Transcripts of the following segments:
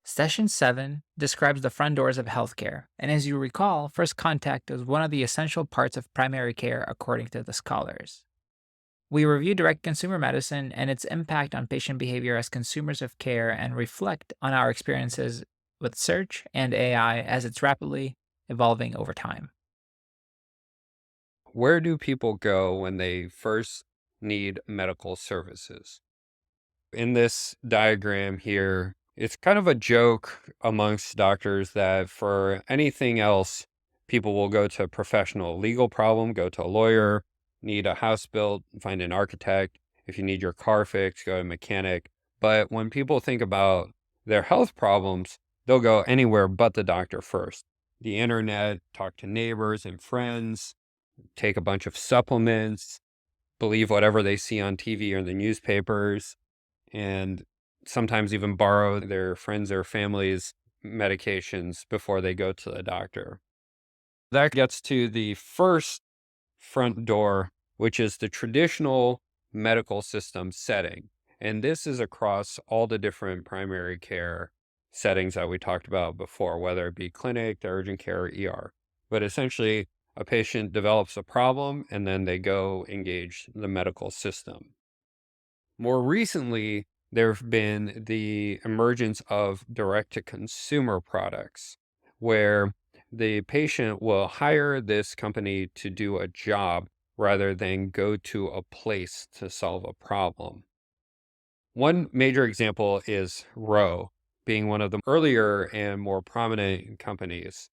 Session 7 describes the front doors of healthcare, and as you recall, first contact is one of the essential parts of primary care according to the scholars. We review direct consumer medicine and its impact on patient behavior as consumers of care and reflect on our experiences with search and AI as it's rapidly evolving over time. Where do people go when they first need medical services? In this diagram here, it's kind of a joke amongst doctors that for anything else, people will go to a professional. Legal problem, go to a lawyer. Need a house built, find an architect. If you need your car fixed, go to a mechanic. But when people think about their health problems, they'll go anywhere but the doctor first. The internet, talk to neighbors and friends, take a bunch of supplements, believe whatever they see on TV or the newspapers, and sometimes even borrow their friends or family's medications before they go to the doctor. That gets to the first front door, which is the traditional medical system setting. And this is across all the different primary care settings that we talked about before, whether it be clinic, the urgent care, or ER. But essentially, a patient develops a problem and then they go engage the medical system. More recently, there have been the emergence of direct to consumer products where the patient will hire this company to do a job rather than go to a place to solve a problem. One major example is Roe, being one of the earlier and more prominent companies.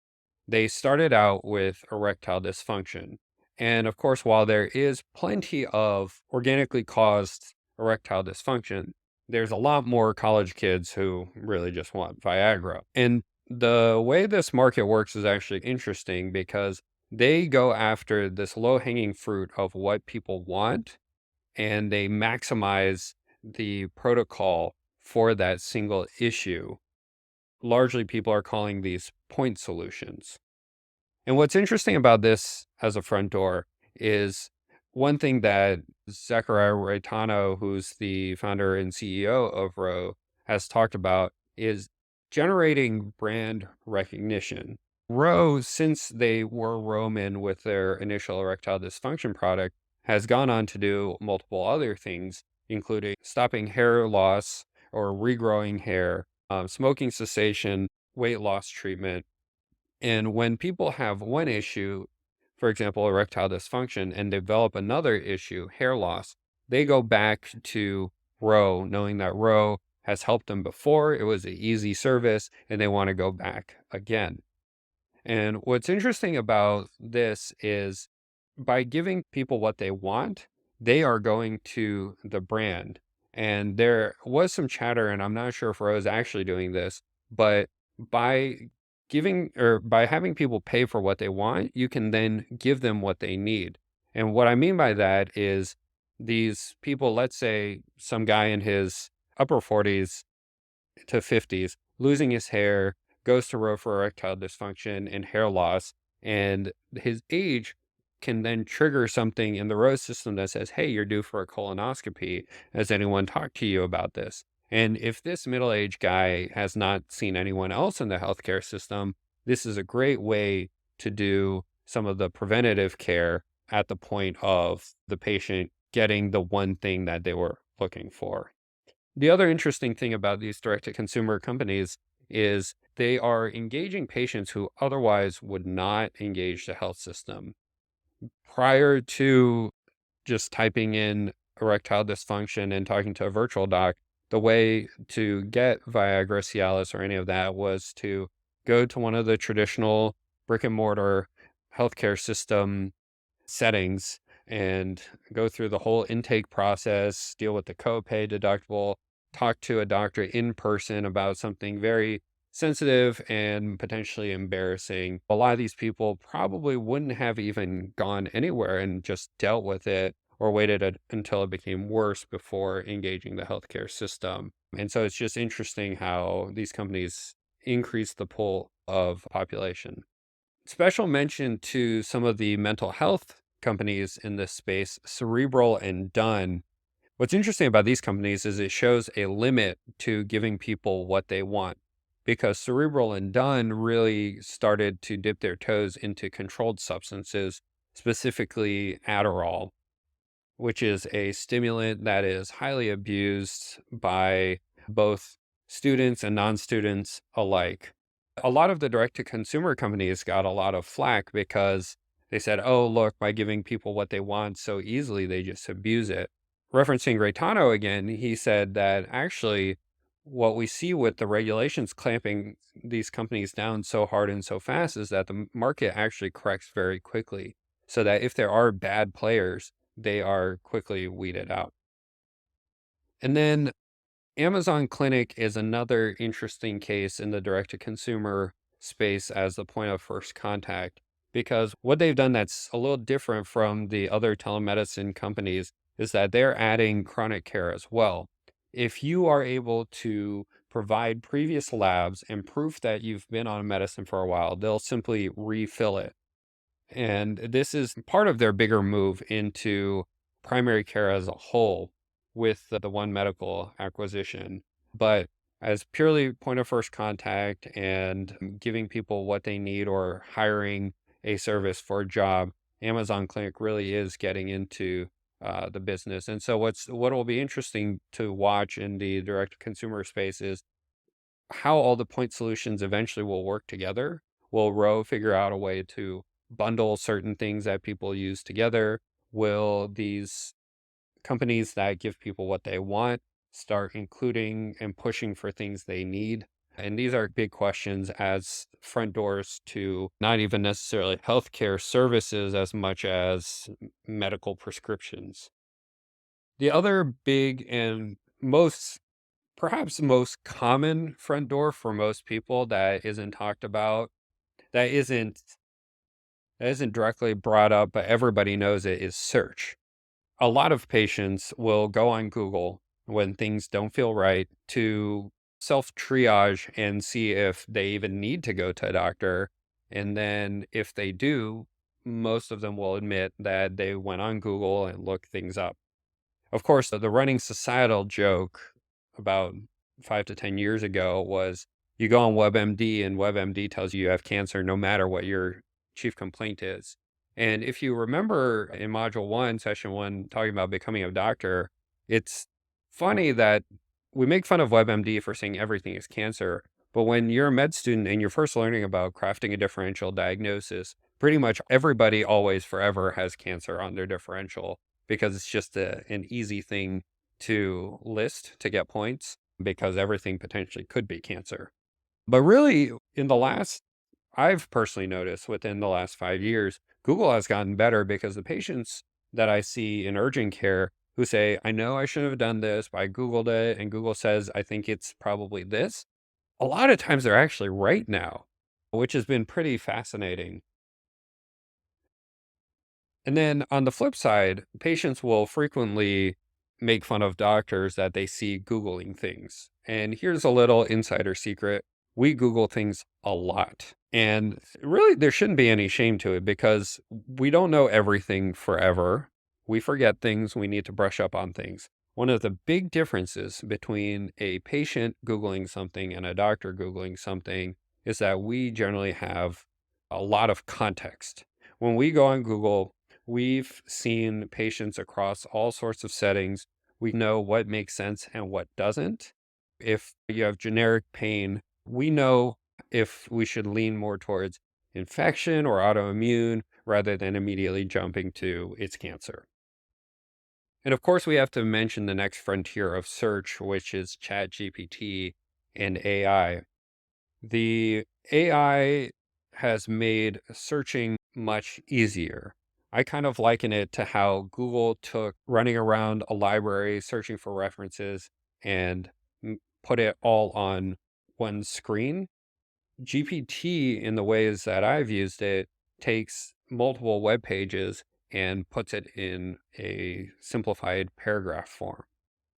They started out with erectile dysfunction. And of course, while there is plenty of organically caused erectile dysfunction, there's a lot more college kids who really just want Viagra. And the way this market works is actually interesting because they go after this low hanging fruit of what people want and they maximize the protocol for that single issue. Largely, people are calling these point solutions. And what's interesting about this as a front door is one thing that Zachariah Raitano, who's the founder and CEO of Row, has talked about is generating brand recognition. Row, since they were Roman with their initial erectile dysfunction product, has gone on to do multiple other things, including stopping hair loss or regrowing hair, smoking cessation, weight loss treatment, and when people have one issue, for example, erectile dysfunction, and develop another issue, hair loss, they go back to Row, knowing that Row has helped them before. It was an easy service, and they want to go back again. And what's interesting about this is by giving people what they want, they are going to the brand. And there was some chatter, and I'm not sure if Row is actually doing this, but by giving or by having people pay for what they want, you can then give them what they need. And what I mean by that is these people, let's say some guy in his upper 40s to 50s, losing his hair, goes to Roe for erectile dysfunction and hair loss, and his age can then trigger something in the Roe system that says, hey, you're due for a colonoscopy. Has anyone talked to you about this? And if this middle-aged guy has not seen anyone else in the healthcare system, this is a great way to do some of the preventative care at the point of the patient getting the one thing that they were looking for. The other interesting thing about these direct to consumer companies is they are engaging patients who otherwise would not engage the health system. Prior to just typing in erectile dysfunction and talking to a virtual doc, the way to get Viagra, Cialis, or any of that was to go to one of the traditional brick and mortar healthcare system settings and go through the whole intake process, deal with the copay deductible, talk to a doctor in person about something very sensitive and potentially embarrassing. A lot of these people probably wouldn't have even gone anywhere and just dealt with it or waited until it became worse before engaging the healthcare system. And so it's just interesting how these companies increase the pull of population. Special mention to some of the mental health companies in this space, Cerebral and Dun. What's interesting about these companies is it shows a limit to giving people what they want. because Cerebral and Dunn really started to dip their toes into controlled substances, specifically Adderall, which is a stimulant that is highly abused by both students and non-students alike. A lot of the direct-to-consumer companies got a lot of flack because they said, "Oh, look, by giving people what they want so easily, they just abuse it." Referencing Gaetano again, he said that actually what we see with the regulations clamping these companies down so hard and so fast is that the market actually corrects very quickly, so that if there are bad players, they are quickly weeded out. And then Amazon Clinic is another interesting case in the direct to consumer space as the point of first contact, because what they've done that's a little different from the other telemedicine companies is that they're adding chronic care as well. If you are able to provide previous labs and proof that you've been on medicine for a while, they'll simply refill it. And this is part of their bigger move into primary care as a whole with the One Medical acquisition. But as purely point of first contact and giving people what they need or hiring a service for a job, Amazon Clinic really is getting into the business. And so what will be interesting to watch in the direct consumer space is how all the point solutions eventually will work together. Will Row figure out a way to bundle certain things that people use together? Will these companies that give people what they want start including and pushing for things they need? And these are big questions as front doors to not even necessarily healthcare services as much as medical prescriptions. The other big and most perhaps the most common front door for most people that isn't talked about, that isn't directly brought up, but everybody knows it, is search. A lot of patients will go on Google when things don't feel right to self-triage and see if they even need to go to a doctor. And then if they do, most of them will admit that they went on Google and looked things up. Of course, the running societal joke about 5 to 10 years ago was you go on WebMD and WebMD tells you have cancer no matter what your chief complaint is. And if you remember in module 1, session 1, talking about becoming a doctor, it's funny that we make fun of WebMD for saying everything is cancer, but when you're a med student and you're first learning about crafting a differential diagnosis, pretty much everybody always forever has cancer on their differential because it's just an easy thing to list to get points because everything potentially could be cancer. But really, I've personally noticed within the last 5 years, Google has gotten better because the patients that I see in urgent care who say, I know I shouldn't have done this, but I Googled it and Google says, I think it's probably this. A lot of times they're actually right now, which has been pretty fascinating. And then on the flip side, patients will frequently make fun of doctors that they see Googling things. And here's a little insider secret. We Google things a lot. And really, there shouldn't be any shame to it because we don't know everything forever. We forget things. We need to brush up on things. One of the big differences between a patient Googling something and a doctor Googling something is that we generally have a lot of context. When we go on Google, we've seen patients across all sorts of settings. We know what makes sense and what doesn't. If you have generic pain, we know if we should lean more towards infection or autoimmune rather than immediately jumping to it's cancer. And of course, we have to mention the next frontier of search, which is ChatGPT and AI. The AI has made searching much easier. I kind of liken it to how Google took running around a library searching for references and put it all on one screen. GPT, in the ways that I've used it, takes multiple web pages and puts it in a simplified paragraph form.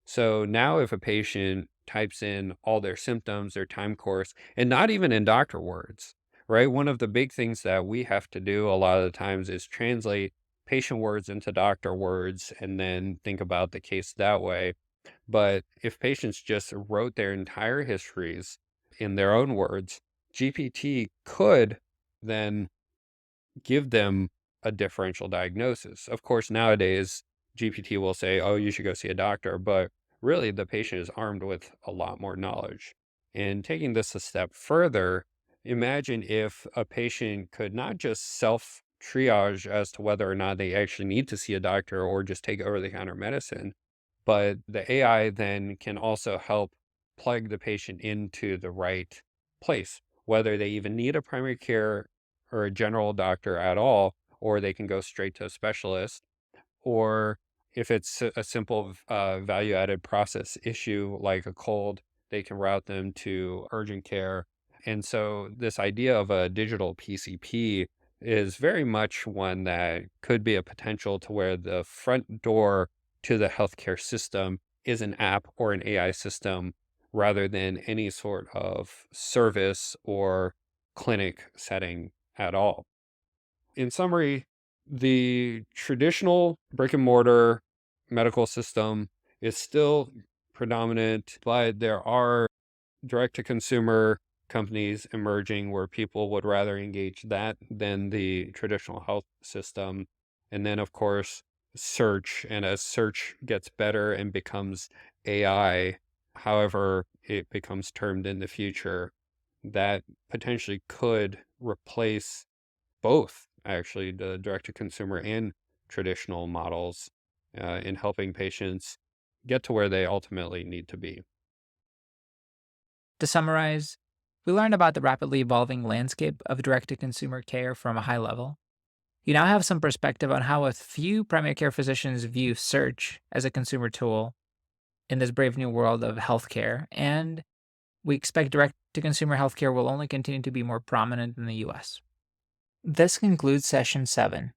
So now if a patient types in all their symptoms, their time course, and not even in doctor words, right? One of the big things that we have to do a lot of the times is translate patient words into doctor words and then think about the case that way. But if patients just wrote their entire histories in their own words, GPT could then give them a differential diagnosis. Of course, nowadays, GPT will say, oh, you should go see a doctor, but really the patient is armed with a lot more knowledge. And taking this a step further, imagine if a patient could not just self triage as to whether or not they actually need to see a doctor or just take over the counter medicine, but the AI then can also help plug the patient into the right place, whether they even need a primary care or a general doctor at all, or they can go straight to a specialist, or if it's a simple value added process issue like a cold, they can route them to urgent care. And so, this idea of a digital PCP is very much one that could be a potential to where the front door to the healthcare system is an app or an AI system rather than any sort of service or clinic setting at all. In summary, the traditional brick and mortar medical system is still predominant, but there are direct to consumer companies emerging where people would rather engage that than the traditional health system. And then, of course, search. And as search gets better and becomes AI, however it becomes termed in the future, that potentially could replace both actually the direct to consumer and traditional models in helping patients get to where they ultimately need to be. To summarize, we learned about the rapidly evolving landscape of direct to consumer care from a high level. You now have some perspective on how a few primary care physicians view search as a consumer tool in this brave new world of healthcare, and we expect direct to consumer healthcare will only continue to be more prominent in the US. This concludes session 7.